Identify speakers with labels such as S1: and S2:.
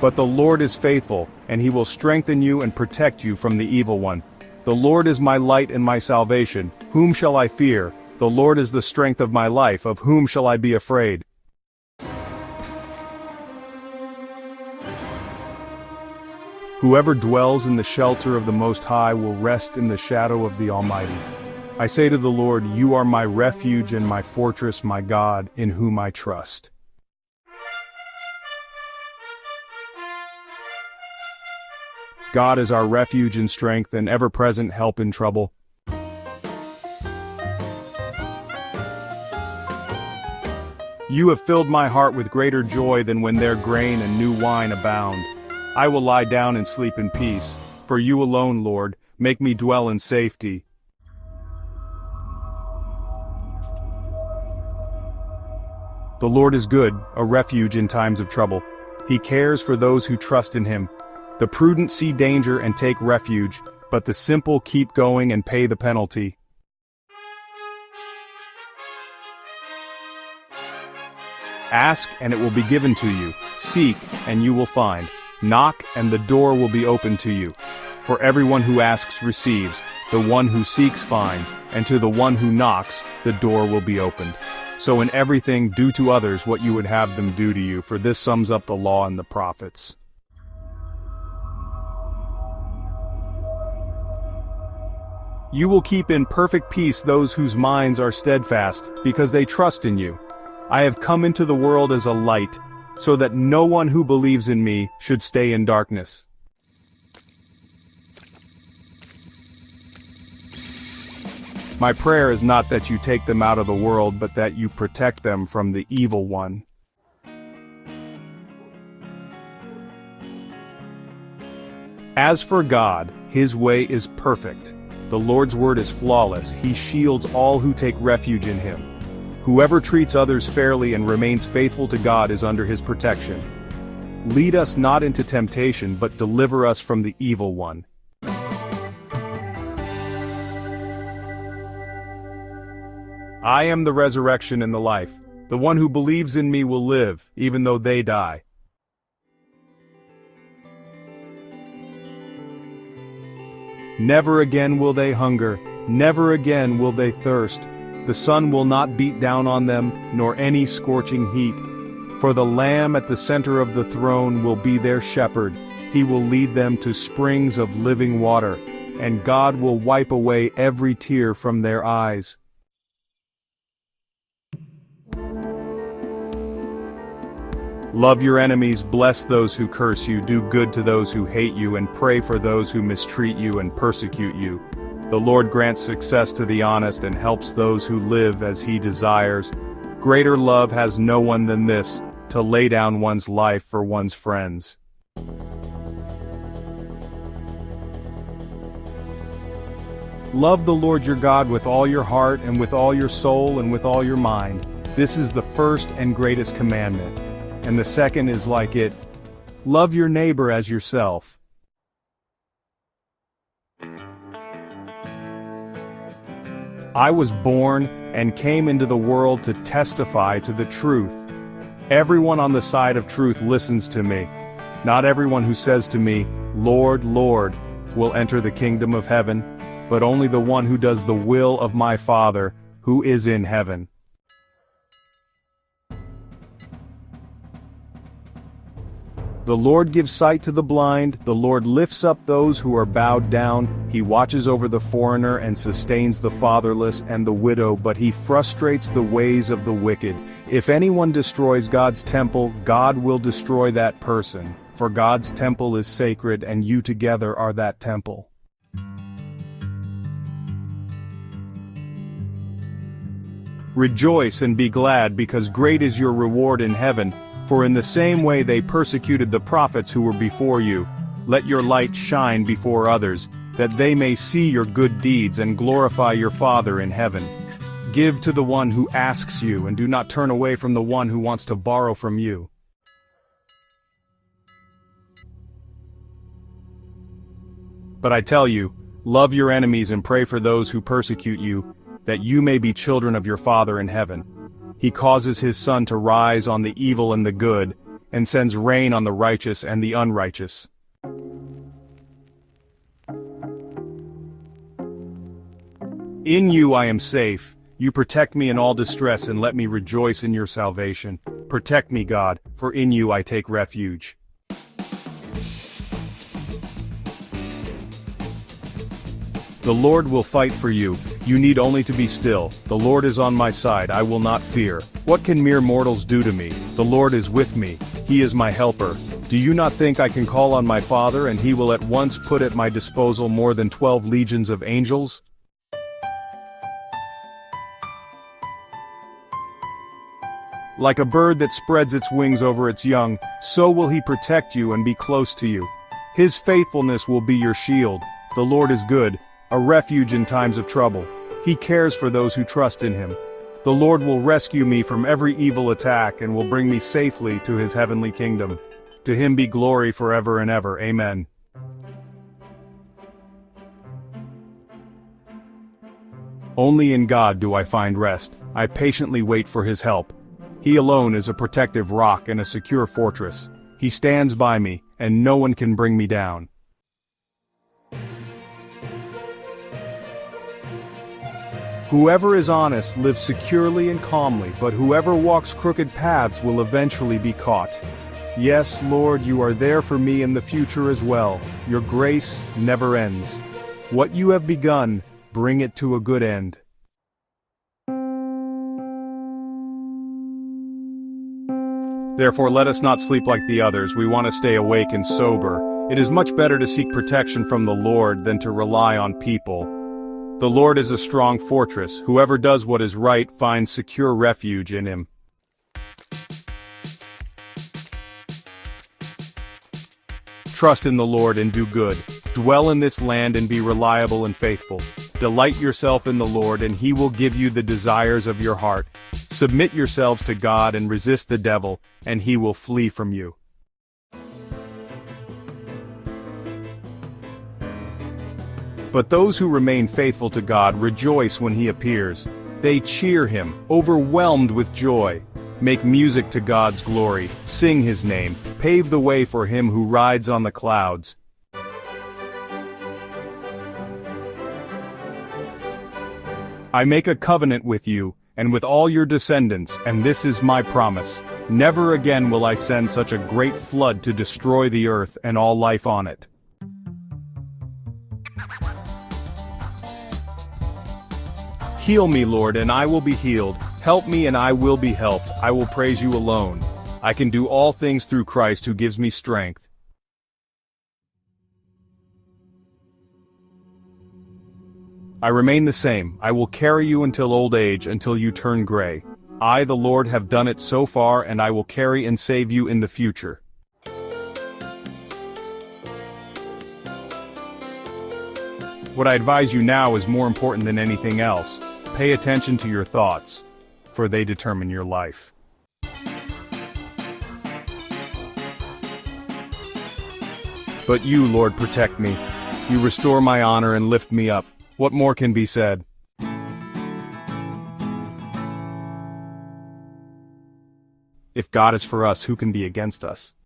S1: But the Lord is faithful, and he will strengthen you and protect you from the evil one. The Lord is my light and my salvation. Whom shall I fear? The Lord is the strength of my life. Of whom shall I be afraid? Whoever dwells in the shelter of the Most High will rest in the shadow of the Almighty. I say to the Lord, you are my refuge and my fortress, my God, in whom I trust. God is our refuge and strength and ever-present help in trouble. You have filled my heart with greater joy than when their grain and new wine abound. I will lie down and sleep in peace, for you alone, Lord, make me dwell in safety. The Lord is good, a refuge in times of trouble. He cares for those who trust in him. The prudent see danger and take refuge, but the simple keep going and pay the penalty. Ask, and it will be given to you. Seek, and you will find. Knock, and the door will be opened to you. For everyone who asks receives, the one who seeks finds, and to the one who knocks, the door will be opened. So in everything do to others what you would have them do to you, for this sums up the law and the prophets. You will keep in perfect peace those whose minds are steadfast, because they trust in you. I have come into the world as a light, so that no one who believes in me should stay in darkness. My prayer is not that you take them out of the world, but that you protect them from the evil one. As for God, his way is perfect. The Lord's word is flawless. He shields all who take refuge in him. Whoever treats others fairly and remains faithful to God is under his protection. Lead us not into temptation, but deliver us from the evil one. I am the resurrection and the life. The one who believes in me will live, even though they die. Never again will they hunger, never again will they thirst. The sun will not beat down on them, nor any scorching heat. For the Lamb at the center of the throne will be their shepherd. He will lead them to springs of living water, and God will wipe away every tear from their eyes. Love your enemies, bless those who curse you, do good to those who hate you, and pray for those who mistreat you and persecute you. The Lord grants success to the honest and helps those who live as he desires. Greater love has no one than this, to lay down one's life for one's friends. Love the Lord your God with all your heart and with all your soul and with all your mind. This is the first and greatest commandment. And the second is like it. Love your neighbor as yourself. I was born and came into the world to testify to the truth. Everyone on the side of truth listens to me. Not everyone who says to me, Lord, Lord, will enter the kingdom of heaven, but only the one who does the will of my Father, who is in heaven. The Lord gives sight to the blind, the Lord lifts up those who are bowed down, he watches over the foreigner and sustains the fatherless and the widow, but he frustrates the ways of the wicked. If anyone destroys God's temple, God will destroy that person, for God's temple is sacred and you together are that temple. Rejoice and be glad, because great is your reward in heaven. For in the same way they persecuted the prophets who were before you. Let your light shine before others, that they may see your good deeds and glorify your Father in heaven. Give to the one who asks you, and do not turn away from the one who wants to borrow from you. But I tell you, love your enemies and pray for those who persecute you, that you may be children of your Father in heaven. He causes his sun to rise on the evil and the good, and sends rain on the righteous and the unrighteous. In you I am safe. You protect me in all distress and let me rejoice in your salvation. Protect me, God, for in you I take refuge. The Lord will fight for you. You need only to be still. The Lord is on my side. I will not fear. What can mere mortals do to me? The Lord is with me. He is my helper. Do you not think I can call on my Father and he will at once put at my disposal more than 12 legions of angels? Like a bird that spreads its wings over its young, so will he protect you and be close to you. His faithfulness will be your shield. The Lord is good, a refuge in times of trouble. He cares for those who trust in him. The Lord will rescue me from every evil attack and will bring me safely to his heavenly kingdom. To him be glory forever and ever. Amen. Only in God do I find rest. I patiently wait for his help. He alone is a protective rock and a secure fortress. He stands by me, and no one can bring me down. Whoever is honest lives securely and calmly, but whoever walks crooked paths will eventually be caught. Yes, Lord, you are there for me in the future as well. Your grace never ends. What you have begun, bring it to a good end. Therefore let us not sleep like the others. We want to stay awake and sober. It is much better to seek protection from the Lord than to rely on people. The Lord is a strong fortress. Whoever does what is right finds secure refuge in him. Trust in the Lord and do good. Dwell in this land and be reliable and faithful. Delight yourself in the Lord and he will give you the desires of your heart. Submit yourselves to God and resist the devil, and he will flee from you. But those who remain faithful to God rejoice when he appears. They cheer him, overwhelmed with joy. Make music to God's glory, sing his name, pave the way for him who rides on the clouds. I make a covenant with you, and with all your descendants, and this is my promise. Never again will I send such a great flood to destroy the earth and all life on it. Heal me, Lord, and I will be healed. Help me and I will be helped. I will praise you alone. I can do all things through Christ who gives me strength. I remain the same. I will carry you until old age, until you turn gray. I, the Lord, have done it so far, and I will carry and save you in the future. What I advise you now is more important than anything else. Pay attention to your thoughts, for they determine your life. But you, Lord, protect me. You restore my honor and lift me up. What more can be said? If God is for us, who can be against us?